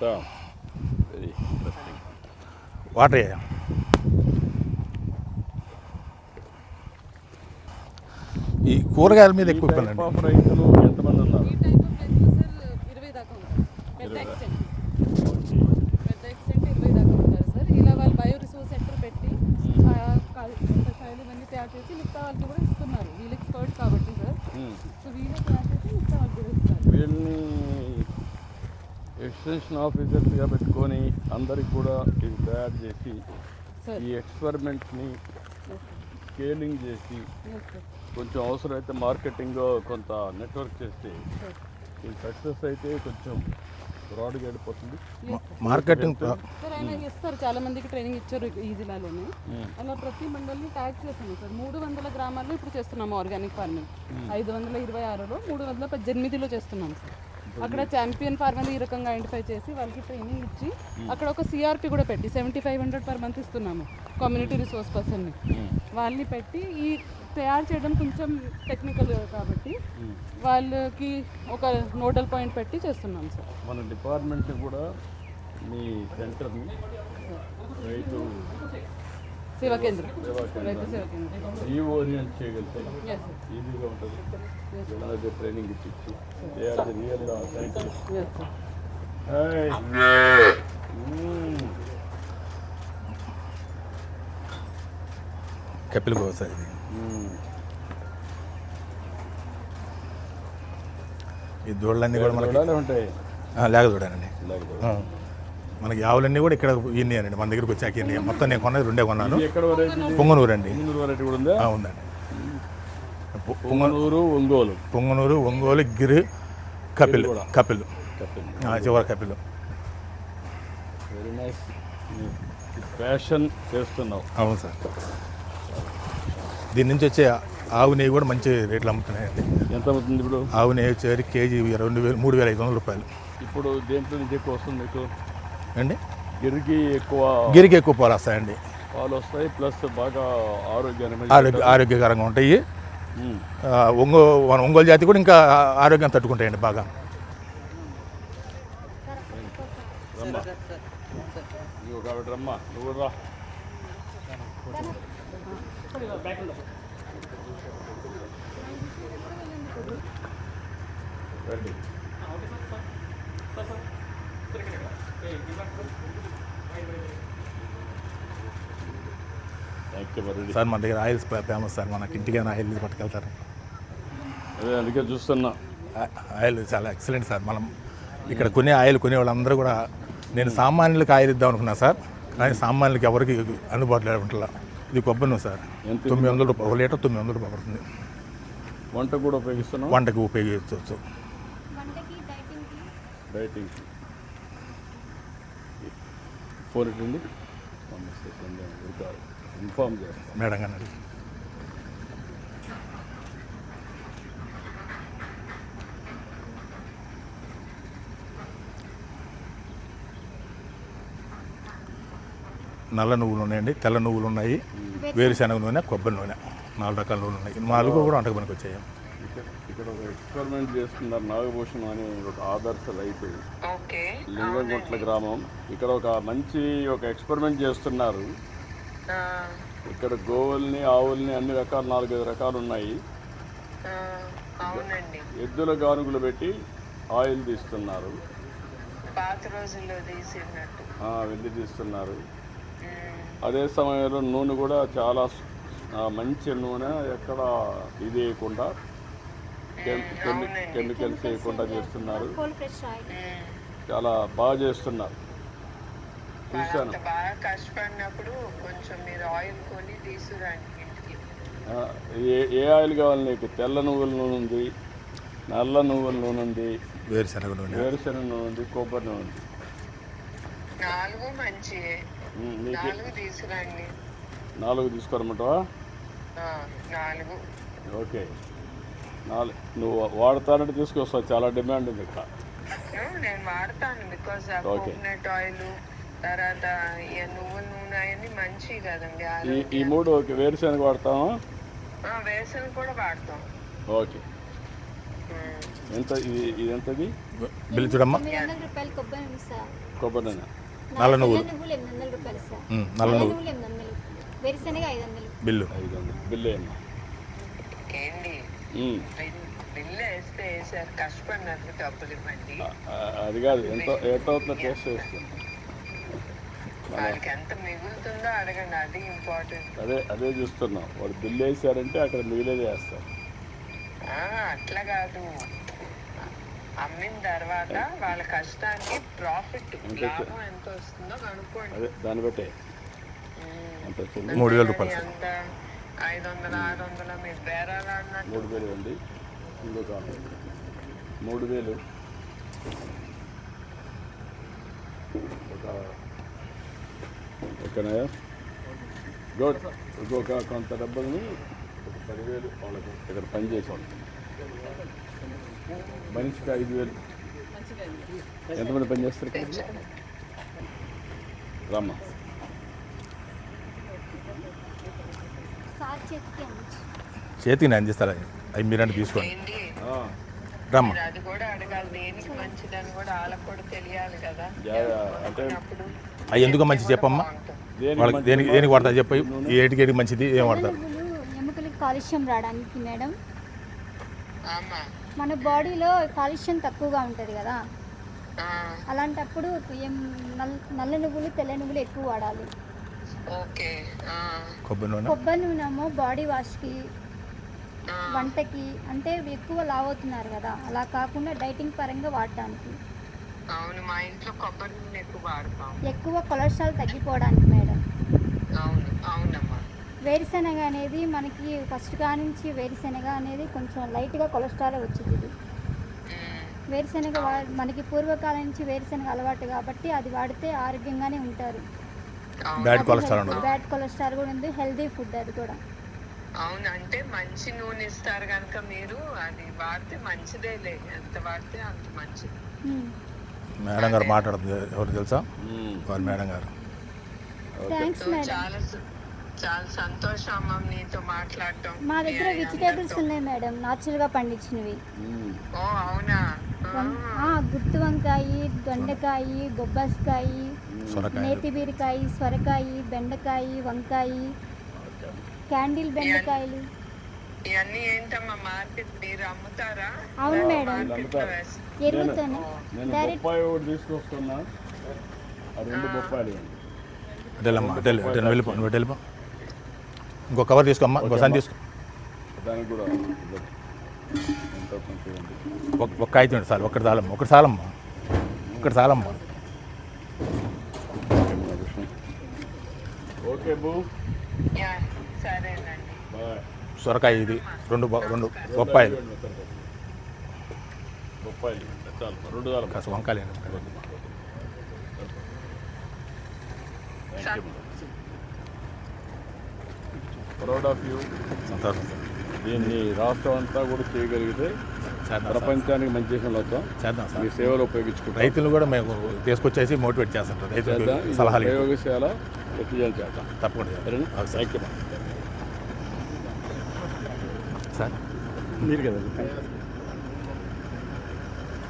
అంతా very interesting. Water ఈ కూరగాయల మీద ఎక్కువ రైతులు ఎంతమంది ఉన్నారు? ఈ టైప్ ఆఫ్ వెజిటబుల్స్ 20 దాకా ఉంటారు. పెద్ద ఎక్స్టెంట్ 20 దాకా ఉంటారు సార్. ఇలా వాళ్ళు బయో రిసోర్స్ సెంటర్ పెట్టి కషాయాలు ఇవన్నీ తయారు చేసి మిగతా వాళ్ళకి కూడా ఇస్తున్నారు. వీళ్ళు ఎక్స్పర్ట్ కాబట్టి సార్, సో వీళ్ళే తయారు చేసి మిగతా వాళ్ళకి కూడా ఇస్తారు. వీళ్ళని ఎక్స్టెన్షన్ ఆఫీసర్స్గా పెట్టుకొని అందరికి కూడా ఇది తయారు చేసి ఈ ఎక్స్పెరిమెంట్ని స్కేలింగ్ చేసి కొంచెం అవసరమైతే మార్కెటింగ్ కొంత నెట్వర్క్ చేస్తే ఈ సక్సెస్ అయితే కొంచెం బ్రాడ్గా వెళ్ళిపోతుంది. మార్కెటింగ్ సార్ ఆయన ఇస్తారు, చాలా మందికి ట్రైనింగ్ ఇచ్చారు ఈ జిల్లాలోనే. అలా ప్రతి మండలిని ట్యాగ్ చేస్తున్నాం సార్. 300 గ్రామాల్లో ఇప్పుడు చేస్తున్నాము ఆర్గానిక్ ఫార్మింగ్. 526లో 318లో చేస్తున్నాం సార్. అక్కడ ఛాంపియన్ ఫార్మర్ ఈ రకంగా ఐడెంటిఫై చేసి వాళ్ళకి ట్రైనింగ్ ఇచ్చి అక్కడ ఒక సిఆర్పి కూడా పెట్టి 7500 పర్ మంత్ ఇస్తున్నాము. కమ్యూనిటీ రిసోర్స్ పర్సన్ని వాళ్ళని పెట్టి ఈ తయారు చేయడం కొంచెం టెక్నికల్ కాబట్టి వాళ్ళకి ఒక నోడల్ పాయింట్ పెట్టి చేస్తున్నాం సార్. మన డిపార్ట్మెంట్ కూడా మీ సెంటర్ని రైతు సేవా కేంద్రం రైతు సేవా కేంద్రం రీఓరియంట్ చేయగలిగితే ఈజీగా ఉంటుంది. అలాగే ట్రైనింగ్ ఇచ్చి రియల్గా కపిల్ గోవ సార్ ఇది. ఈ దూడలన్నీ కూడా మనకి ఉంటాయి. లేక దూడానండి. మనకి ఆవులన్నీ కూడా ఇక్కడ ఇన్నాయండి. మన దగ్గరికి వచ్చాక ఇన్ని మొత్తం నేను కొన్నది 2 కొన్నాను. పొంగనూరు అండి. ఉందండి. పొంగనూరు, ఒంగోలు, గిరి, కపిల్ చివరి కపిల్. Very nice. ఫ్యాషన్ చేస్తున్నావు. అవును సార్. దీని నుంచి వచ్చే ఆవు నెయ్యి కూడా మంచి రేట్లు అమ్ముతున్నాయండి. ఎంత అవుతుంది ఇప్పుడు? ఆవు నెయ్యి వచ్చేసరికి కేజీ 3,500 రూపాయలు. ఇప్పుడు దేంట్లో నుంచి ఎక్కువ వస్తుంది మీకు అండి? గిరికి ఎక్కువ పాలు వస్తాయండి. పాలు వస్తాయి, ప్లస్ బాగా ఆరోగ్యకరంగా ఉంటాయి. ఒంగోలు జాతి కూడా ఇంకా ఆరోగ్యం తట్టుకుంటాయండి బాగా. రమ్మా నువ్వు రా. సార్ మన దగ్గర ఆయిల్స్ ఫేమస్ సార్. మనకి ఇంటికి ఆయిల్ పట్టుకెళ్తారు. అదే అందుకే చూస్తున్నా. ఆయిల్ చాలా ఎక్సలెంట్ సార్. మనం ఇక్కడ ఆయిల్ కొనే వాళ్ళందరూ కూడా, నేను సామాన్యులకు ఆయిల్ ఇద్దాం అనుకున్నా సార్, కానీ సామాన్యులకి ఎవరికి అందుబాటులో ఉంటుందా. ఇది కొబ్బరి నూనె సార్. 900 రూపాయలు, 1 లీటర్ 900 రూపాయలు పడుతుంది. వంట కూడా ఉపయోగిస్తున్నాం. వంటకి ఉపయోగించవచ్చు. డైటింగ్ ఫోన్ ఇట్టుంది ఇన్ఫార్మ్ చేస్తాం మేడం గారు. నల్ల నువ్వులు ఉన్నాయండి, తెల్ల నువ్వులు ఉన్నాయి, వేరుశనగ నూనె, కొబ్బరి నూనె, 4 రకాల నూనెలు ఉన్నాయి. 4 కూడా వంటకు పనికి వచ్చాయి. ఇక్కడ ఒక ఎక్స్పెరిమెంట్ చేస్తున్నారు. నాగభూషణం అనే ఒక ఆదర్శ రైతు, లింగంగుట్ల గ్రామం. ఇక్కడ ఒక మంచి ఎక్స్పెరిమెంట్ చేస్తున్నారు. ఇక్కడ గోవుల్ని, ఆవుల్ని అన్ని రకాలు 4-5 రకాలు ఉన్నాయి. ఎద్దుల గానుగులు పెట్టి ఆయిల్ తీస్తున్నారు. పాత రోజుల్లో తీసినట్టు వెళ్ళి తీస్తున్నారు. అదే సమయంలో నూనె కూడా చాలా మంచి నూనె, ఎక్కడ ఇది వేయకుండా కెమికల్స్ వేయకుండా చేస్తున్నారు. చాలా బాగా చేస్తున్నారు. చూశాను. బాగా కష్టపడినప్పుడు కొంచెం మీరు ఆయిల్ కొని తీసుకురండి ఇంటికి. ఏ ఆయిల్ కావాలి నీకు? తెల్ల నువ్వుల నూనె ఉంది, నల్ల నువ్వుల నూనె ఉంది, వేరుశనగ నూనె ఉంది, కొబ్బరి నూనె ఉంది. 4 మంచివే. 4 తీసుకురండి. 4 తీసుకోరమంటావా? 4. ఓకే. నువ్వు వాడతానంటే తీసుకొస్తావు. చాలా డిమాండ్ ఉంది ఇక్కడ. నేను వాడతాను. బికాస్ కోకోనట్ ఆయిల్, తర్వాత నువ్వుల నూనె అవన్నీ మంచివి కదండి. ఈ 3 ఓకే. వేరుశనగ వాడతామా? వేరుశనగ కూడా వాడతాం. ఓకే. ఎంత ఇది ఎంతది బిల్లు చూడమ్మా. 900 రూపాయలు కొబ్బరి ఉంది సార్. కొబ్బరి నల్ల నువ్వులు నువ్వులు 800 రూపాయలు సార్. నల్ల నల్ల నువ్వులు నువ్వులు 800. వేరుశనగ 500. బిల్లు 500 బిల్లు అమ్మా. ఏంటి బిల్లు వేస్తే సార్ కష్టపడినందుకు డబ్బులు ఇవ్వండి. అది కాదు ఎంత అవుతుందో టేస్ట్ చేస్తుంది. వాళ్ళకి ఎంత మిగులుతుందో అడగండి, అది ఇంపార్టెంట్. అదే చూస్తున్నాం. వాళ్ళు బిల్లు వేసారంటే అక్కడ మిగిలేదే వేస్తారు. అట్లా కాదు, అమ్మిన తర్వాత వాళ్ళ కష్టానికి ప్రాఫిట్ లాభం ఎంత వస్తుందో కనుక్కోండి. అదే దాన్ని బట్టే ఎంత వచ్చింది. 3000 రూపాయలు. ఎంత 500 600 మీరు బేరాలు అన్నట్టు. 3000 అండి. ఇంకొక 3000 ఓకేనా. గుడ్. ఇంకొక కొంత డబ్బుల్ని 10,000 వాళ్ళకి ఇక్కడ పని చేసేవాళ్ళు. మనిషికి 5,000. ఎంతమంది పని చేస్తారు ఇక్కడ? రామ్మా. సార్ చేతికి అందించు. చేతికి నేను అందిస్తారా? అవి మీరంటే తీసుకోండి. ఏంటి రమ్మా. మీరు అది కూడా అడగాలి, దేనికి మంచిదని కూడా వాళ్ళకు కూడా తెలియాలి కదా. అంటే అప్పుడు అవి ఎందుకు మంచి చెప్పమ్మా. వాళ్ళకి దేనికి వాడతారు చెప్పి. ఈ ఏటికి మంచిది ఏం వాడతారు? నువ్వులు ఎముకలకి కాలుష్యం రావడానికి మేడం. ఆమా మన బాడీలో కాలుష్యం తక్కువగా ఉంటుంది కదా, అలాంటప్పుడు నల్ల నువ్వులు తెల్ల నువ్వులు ఎక్కువ వాడాలి. ఓకే. కొబ్బరి నూనె. కొబ్బరి నూనెమో బాడీ వాష్కి, వంటకి, అంటే ఎక్కువ లావ్ అవుతున్నారు కదా, అలా కాకుండా డైటింగ్ పరంగా వాడడానికి. అవును, మా ఇంట్లో కొబ్బరి నూనె ఎక్కువ వాడతాం. ఎక్కువ కొలెస్ట్రాల్ తగ్గిపోవడానికి మేడం. అవును అవునమ్మా. వేరుశనగ అనేది మనకి ఫస్ట్ నుంచి వేరుశనగ అనేది కొంచెం లైట్గా కొలెస్ట్రాల్ వచ్చింది. ఇది వేరుశనగ మనకి పూర్వకాలం నుంచి వేరుశనగ అలవాటు కాబట్టి అది వాడితే ఆరోగ్యంగానే ఉంటారు. బ్యాడ్ కొలెస్ట్రాల్ ఉండదు. బ్యాడ్ కొలెస్ట్రాల్ కూడా ఉంది, హెల్దీ ఫుడ్ అది కూడా. అవును, అంటే మంచి నూనె ఇస్తారు కనుక మీరు అది వాడితే మంచిదేలే, ఎంత వాడితే అంత మంచిది. మేడం గారు మాట్లాడుతుంది, ఎవరు తెలుసా? వారు మేడం గారు. Thanks madam. చాలా చాలా సంతోషం అమ్మ నీతో మాట్లాడటం. మా దగ్గర వెజిటేబుల్స్ ఉన్నాయి మేడం, న్యాచురల్గా పండించినవి. ఓ అవునా. గుత్తి వంకాయ, దొండకాయ, బొబ్బాస్కాయ, నేతి బీరకాయ, సొరకాయ, బెండకాయ, వంకాయ, క్యాండిల్ బెండకాయలు. ఇవన్నీ ఏంటమ్మా మార్కెట్ మీరు అమ్ముతారా? అవును మేడం, ఎరువుతోనే డైరెక్ట్. తీసుకొస్తున్నా 2 బొప్పాయిలు. వెళ్ళిపో. ఇంకో కవర్ తీసుకోమ్మా, ఇంకోసారి తీసుకో. దానికి కూడా ఒక కాగితం చాలు. ఒకటి చాలమ్మా. ఓకే బూ. సరేనండి. బాయ్. సొరకాయ ఇది 2 బొప్పాయిలు. చాలు 2 చాలు. కాస్త వంకాయలు. Proud of you. సంతోషం. దీన్ని రాష్ట్రం అంతా కూడా చేయగలిగితే ప్రపంచానికి మంచి దేశంలో వస్తాం. చేద్దాం సార్. మీ సేవలు ఉపయోగించుకుంటాం. రైతులు కూడా మేము తీసుకొచ్చేసి మోటివేట్ చేస్తాం. రైతులు సలహాలు ప్రయోగశాల ఎత్తి చేద్దాం తప్పకుండా. థ్యాంక్ యూ సార్ మీరు కదా.